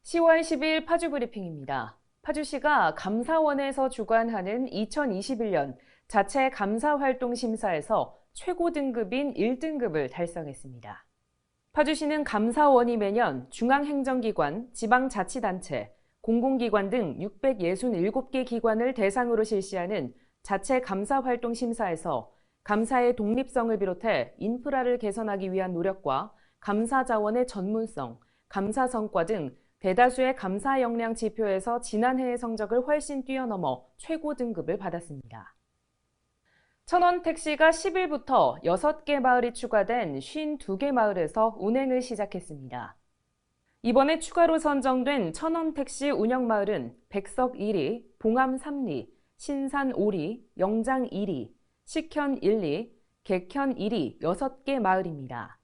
10월 10일 파주 브리핑입니다. 파주시가 감사원에서 주관하는 2021년 자체 감사활동 심사에서 최고 등급인 1등급을 달성했습니다. 파주시는 감사원이 매년 중앙행정기관, 지방자치단체, 공공기관 등 667개 기관을 대상으로 실시하는 자체 감사활동 심사에서 감사의 독립성을 비롯해 인프라를 개선하기 위한 노력과 감사 자원의 전문성, 감사 성과 등 대다수의 감사 역량 지표에서 지난해의 성적을 훨씬 뛰어넘어 최고 등급을 받았습니다. 천원택시가 10일부터 6개 마을이 추가된 52개 마을에서 운행을 시작했습니다. 이번에 추가로 선정된 천원택시 운영마을은 백석 1리, 봉암 3리, 신산 5리, 영장 2리, 식현 1리, 객현 1리 6개 마을입니다.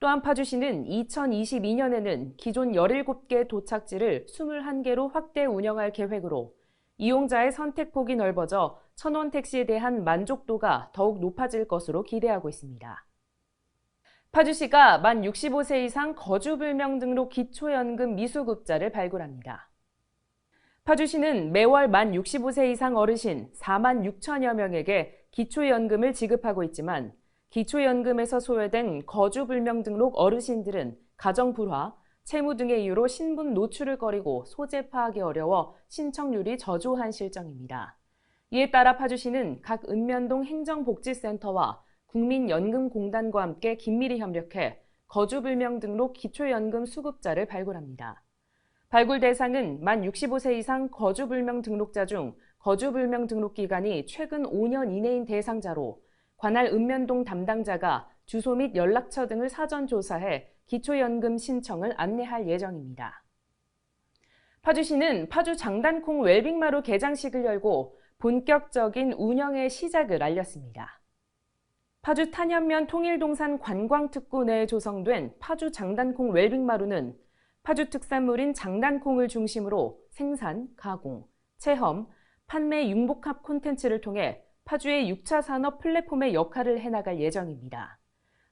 또한 파주시는 2022년에는 기존 17개 도착지를 21개로 확대 운영할 계획으로 이용자의 선택폭이 넓어져 천원택시에 대한 만족도가 더욱 높아질 것으로 기대하고 있습니다. 파주시가 만 65세 이상 거주불명 등록 기초연금 미수급자를 발굴합니다. 파주시는 매월 만 65세 이상 어르신 4만 6천여 명에게 기초연금을 지급하고 있지만 기초연금에서 소외된 거주불명 등록 어르신들은 가정불화, 채무 등의 이유로 신분 노출을 꺼리고 소재 파악이 어려워 신청률이 저조한 실정입니다. 이에 따라 파주시는 각 읍면동 행정복지센터와 국민연금공단과 함께 긴밀히 협력해 거주불명 등록 기초연금 수급자를 발굴합니다. 발굴 대상은 만 65세 이상 거주불명 등록자 중 거주불명 등록 기간이 최근 5년 이내인 대상자로 관할 읍면동 담당자가 주소 및 연락처 등을 사전 조사해 기초연금 신청을 안내할 예정입니다. 파주시는 파주 장단콩 웰빙마루 개장식을 열고 본격적인 운영의 시작을 알렸습니다. 파주 탄현면 통일동산 관광특구 내에 조성된 파주 장단콩 웰빙마루는 파주 특산물인 장단콩을 중심으로 생산, 가공, 체험, 판매 융복합 콘텐츠를 통해 파주의 6차 산업 플랫폼의 역할을 해나갈 예정입니다.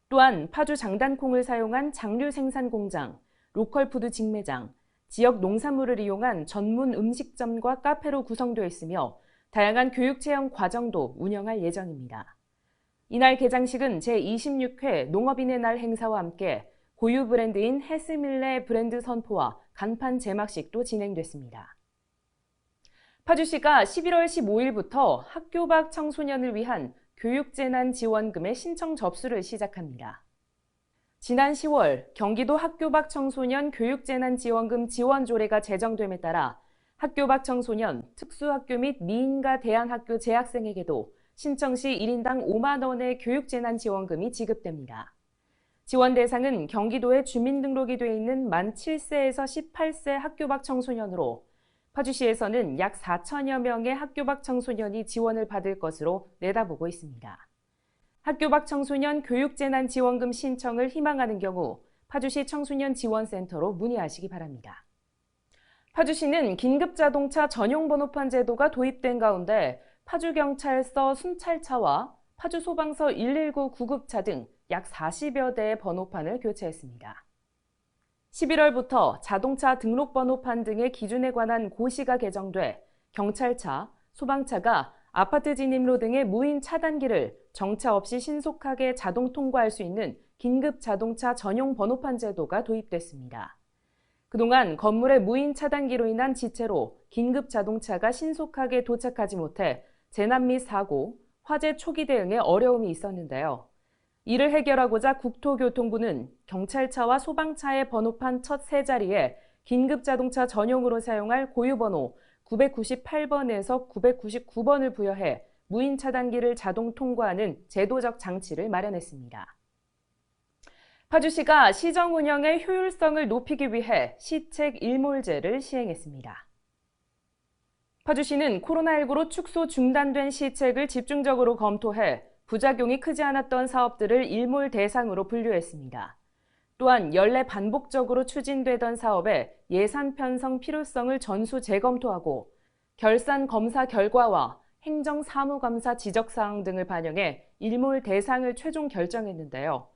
또한 파주 장단콩을 사용한 장류 생산 공장, 로컬푸드 직매장, 지역 농산물을 이용한 전문 음식점과 카페로 구성되어 있으며 다양한 교육체험 과정도 운영할 예정입니다. 이날 개장식은 제26회 농업인의 날 행사와 함께 고유 브랜드인 해스밀레 브랜드 선포와 간판 제막식도 진행됐습니다. 파주시가 11월 15일부터 학교 밖 청소년을 위한 교육재난지원금의 신청 접수를 시작합니다. 지난 10월 경기도 학교 밖 청소년 교육재난지원금 지원조례가 제정됨에 따라 학교 밖 청소년, 특수학교 및 미인가 대안학교 재학생에게도 신청 시 1인당 5만 원의 교육재난지원금이 지급됩니다. 지원 대상은 경기도에 주민등록이 돼 있는 만 7세에서 18세 학교 밖 청소년으로 파주시에서는 약 4천여 명의 학교 밖 청소년이 지원을 받을 것으로 내다보고 있습니다. 학교 밖 청소년 교육재난지원금 신청을 희망하는 경우 파주시 청소년지원센터로 문의하시기 바랍니다. 파주시는 긴급자동차 전용번호판 제도가 도입된 가운데 파주경찰서 순찰차와 파주소방서 119 구급차 등 약 40여 대의 번호판을 교체했습니다. 11월부터 자동차 등록번호판 등의 기준에 관한 고시가 개정돼 경찰차, 소방차가 아파트 진입로 등의 무인 차단기를 정차 없이 신속하게 자동 통과할 수 있는 긴급자동차 전용 번호판 제도가 도입됐습니다. 그동안 건물의 무인 차단기로 인한 지체로 긴급자동차가 신속하게 도착하지 못해 재난 및 사고, 화재 초기 대응에 어려움이 있었는데요. 이를 해결하고자 국토교통부는 경찰차와 소방차의 번호판 첫 세 자리에 긴급자동차 전용으로 사용할 고유번호 998번에서 999번을 부여해 무인 차단기를 자동 통과하는 제도적 장치를 마련했습니다. 파주시가 시정 운영의 효율성을 높이기 위해 시책 일몰제를 시행했습니다. 파주시는 코로나19로 축소 중단된 시책을 집중적으로 검토해 부작용이 크지 않았던 사업들을 일몰 대상으로 분류했습니다. 또한 연례 반복적으로 추진되던 사업의 예산 편성 필요성을 전수 재검토하고 결산 검사 결과와 행정사무감사 지적사항 등을 반영해 일몰 대상을 최종 결정했는데요.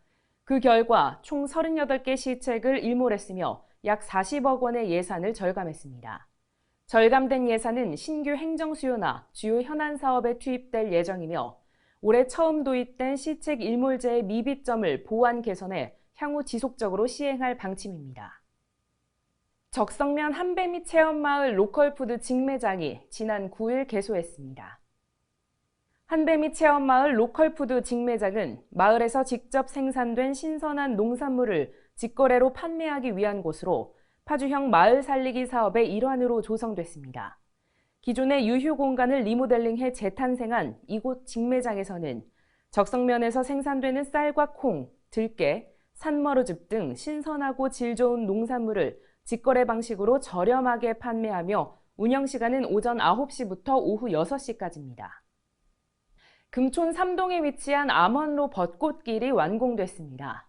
그 결과 총 38개 시책을 일몰했으며 약 40억 원의 예산을 절감했습니다. 절감된 예산은 신규 행정 수요나 주요 현안 사업에 투입될 예정이며 올해 처음 도입된 시책 일몰제의 미비점을 보완 개선해 향후 지속적으로 시행할 방침입니다. 적성면 한배미 체험마을 로컬푸드 직매장이 지난 9일 개소했습니다. 한배미 체험마을 로컬푸드 직매장은 마을에서 직접 생산된 신선한 농산물을 직거래로 판매하기 위한 곳으로 파주형 마을 살리기 사업의 일환으로 조성됐습니다. 기존의 유휴 공간을 리모델링해 재탄생한 이곳 직매장에서는 적성면에서 생산되는 쌀과 콩, 들깨, 산머루즙 등 신선하고 질 좋은 농산물을 직거래 방식으로 저렴하게 판매하며 운영 시간은 오전 9시부터 오후 6시까지입니다. 금촌 삼동에 위치한 암원로 벚꽃길이 완공됐습니다.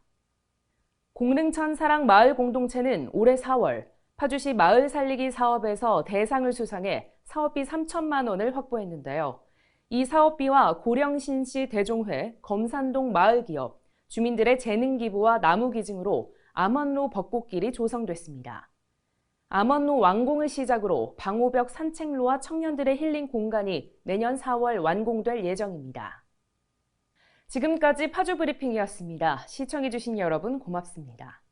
공릉천 사랑 마을 공동체는 올해 4월 파주시 마을 살리기 사업에서 대상을 수상해 사업비 3천만 원을 확보했는데요. 이 사업비와 고령신시 대종회, 검산동 마을기업, 주민들의 재능 기부와 나무 기증으로 암원로 벚꽃길이 조성됐습니다. 암원로 완공을 시작으로 방호벽 산책로와 청년들의 힐링 공간이 내년 4월 완공될 예정입니다. 지금까지 파주 브리핑이었습니다. 시청해주신 여러분 고맙습니다.